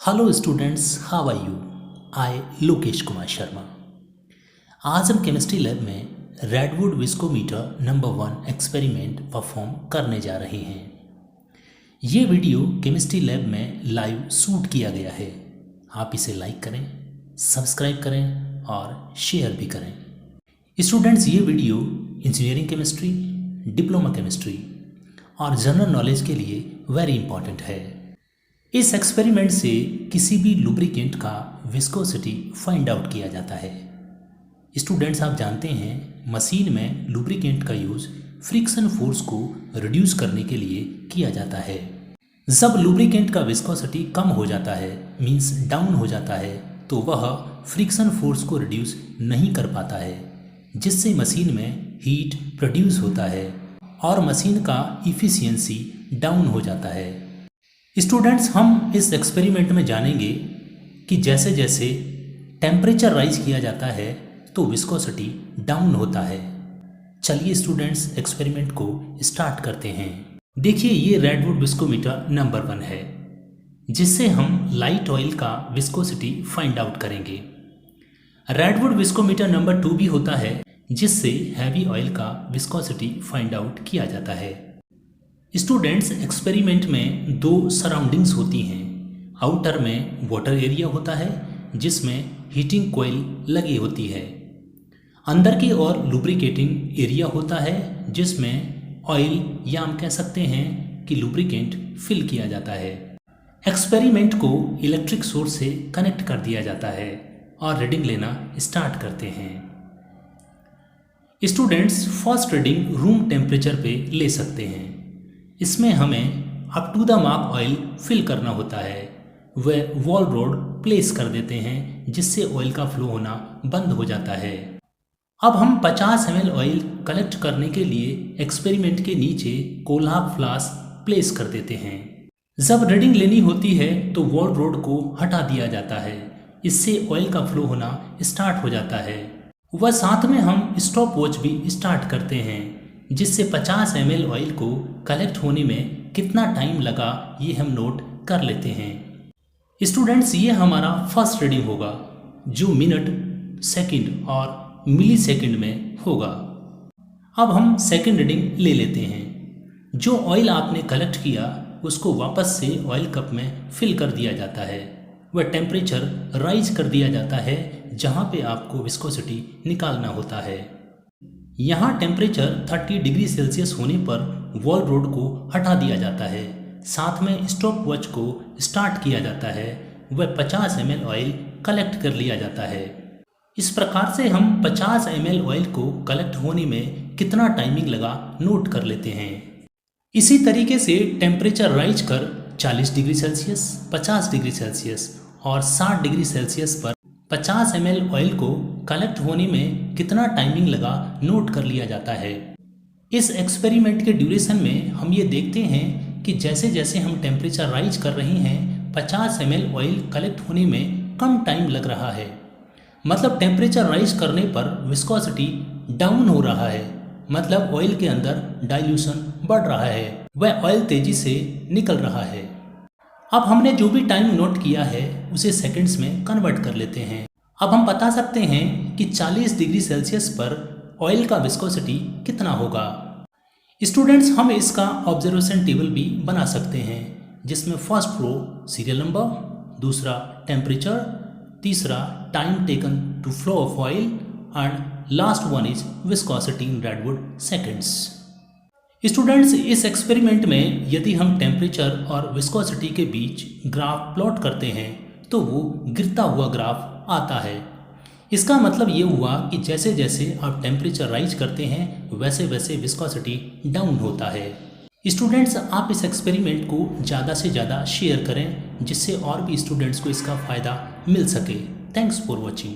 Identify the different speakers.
Speaker 1: Hello students, how are you? I Lokesh Kumar Sharma. आज हम chemistry lab में Redwood viscometer number 1 experiment perform करने जा रहे हैं। ये वीडियो केमिस्ट्री लैब में लाइव शूट किया गया है। आप इसे लाइक करें, सब्सक्राइब करें और शेयर भी करें। स्टूडेंट्स, ये video engineering chemistry, diploma chemistry और जनरल नॉलेज के लिए वेरी इंपॉर्टेंट है। इस एक्सपेरिमेंट से किसी भी लुब्रिकेंट का विस्कोसिटी फाइंड आउट किया जाता है। स्टूडेंट्स, आप जानते हैं मशीन में लुब्रिकेंट का यूज़ फ्रिक्शन फोर्स को रिड्यूस करने के लिए किया जाता है। जब लुब्रिकेंट का विस्कोसिटी कम हो जाता है, मींस डाउन हो जाता है, तो वह फ्रिक्शन फोर्स को रिड्यूस नहीं कर पाता है, जिससे मशीन में हीट प्रोड्यूस होता है और मशीन का इफ़िशियंसी डाउन हो जाता है। स्टूडेंट्स, हम इस एक्सपेरिमेंट में जानेंगे कि जैसे जैसे टेम्परेचर राइज किया जाता है तो विस्कोसिटी डाउन होता है। चलिए स्टूडेंट्स, एक्सपेरिमेंट को स्टार्ट करते हैं। देखिए, ये रेडवुड विस्कोमीटर नंबर 1 है, जिससे हम लाइट ऑयल का विस्कोसिटी फाइंड आउट करेंगे। रेडवुड विस्कोमीटर नंबर 2 भी होता है, जिससे हैवी ऑयल का विस्कोसिटी फाइंड आउट किया जाता है। स्टूडेंट्स, एक्सपेरिमेंट में 2 सराउंडिंग्स होती हैं। आउटर में वाटर एरिया होता है, जिसमें हीटिंग कोयल लगी होती है। अंदर की ओर लुब्रिकेटिंग एरिया होता है, जिसमें ऑयल या हम कह सकते हैं कि लुब्रिकेंट फिल किया जाता है। एक्सपेरिमेंट को इलेक्ट्रिक सोर्स से कनेक्ट कर दिया जाता है और रीडिंग लेना स्टार्ट करते हैं। Students, first reading room temperature पे ले सकते हैं। इसमें हमें up to the mark oil fill करना होता है। वह वॉल रोड प्लेस कर देते हैं, जिससे ऑयल का फ्लो होना बंद हो जाता है। अब हम 50 ml ऑयल कलेक्ट करने के लिए एक्सपेरिमेंट के नीचे कोल्हाक फ्लास्क प्लेस कर देते हैं। जब रीडिंग लेनी होती है तो वॉल रोड को हटा दिया जाता है। इससे ऑयल का फ्लो होना स्टार्ट हो जाता है। वह साथ में हम स्टॉप वॉच भी स्टार्ट करते हैं, जिससे 50 ml ऑयल को कलेक्ट होने में कितना टाइम लगा ये हम नोट कर लेते हैं। स्टूडेंट्स, ये हमारा फर्स्ट रीडिंग होगा, जो मिनट, सेकंड और मिली सेकंड में होगा। अब हम सेकंड रीडिंग ले लेते हैं। जो ऑयल आपने कलेक्ट किया उसको वापस से ऑयल कप में फिल कर दिया जाता है। वह टेम्परेचर राइज कर दिया जाता है, जहाँ पे आपको विस्कोसिटी निकालना होता है। यहाँ टेम्परेचर 30 डिग्री सेल्सियस होने पर वॉल रोड को हटा दिया जाता है। साथ में स्टॉप वॉच को स्टार्ट किया जाता है। वह 50 ml ऑयल कलेक्ट कर लिया जाता है। इस प्रकार से हम 50 ml ऑयल को कलेक्ट होने में कितना टाइमिंग लगा नोट कर लेते हैं। इसी तरीके से टेम्परेचर राइज कर 40 डिग्री सेल्सियस, 50 डिग्री सेल्सियस और 60 डिग्री सेल्सियस पर 50 ml ऑयल को कलेक्ट होने में कितना टाइमिंग लगा नोट कर लिया जाता है। इस एक्सपेरिमेंट के ड्यूरेशन में हम ये देखते हैं कि जैसे जैसे हम टेम्परेचर राइज कर रहे हैं, 50 ml ऑयल कलेक्ट होने में कम टाइम लग रहा है। मतलब टेम्परेचर राइज करने पर विस्कोसिटी डाउन हो रहा है, मतलब ऑयल के अंदर डाइल्यूशन बढ़ रहा है, वह ऑयल तेजी से निकल रहा है। अब हमने जो भी टाइम नोट किया है उसे सेकंड्स में कन्वर्ट कर लेते हैं। अब हम बता सकते हैं कि 40 डिग्री सेल्सियस पर ऑयल का विस्कोसिटी कितना होगा। स्टूडेंट्स, हम इसका ऑब्जर्वेशन टेबल भी बना सकते हैं, जिसमें फर्स्ट रो सीरियल नंबर, दूसरा टेम्परेचर, तीसरा time taken to flow of oil and last one is viscosity in Redwood seconds. Students, इस एक्सपेरिमेंट में यदि हम टेम्परेचर और विस्कोसिटी के बीच ग्राफ प्लॉट करते हैं तो वो गिरता हुआ ग्राफ आता है। इसका मतलब ये हुआ कि जैसे जैसे आप टेम्परेचर राइज करते हैं वैसे वैसे विस्कोसिटी डाउन होता है। स्टूडेंट्स, आप इस एक्सपेरिमेंट को ज़्यादा से ज़्यादा शेयर करें, जिससे और भी स्टूडेंट्स को इसका फ़ायदा मिल सके। Thanks for watching.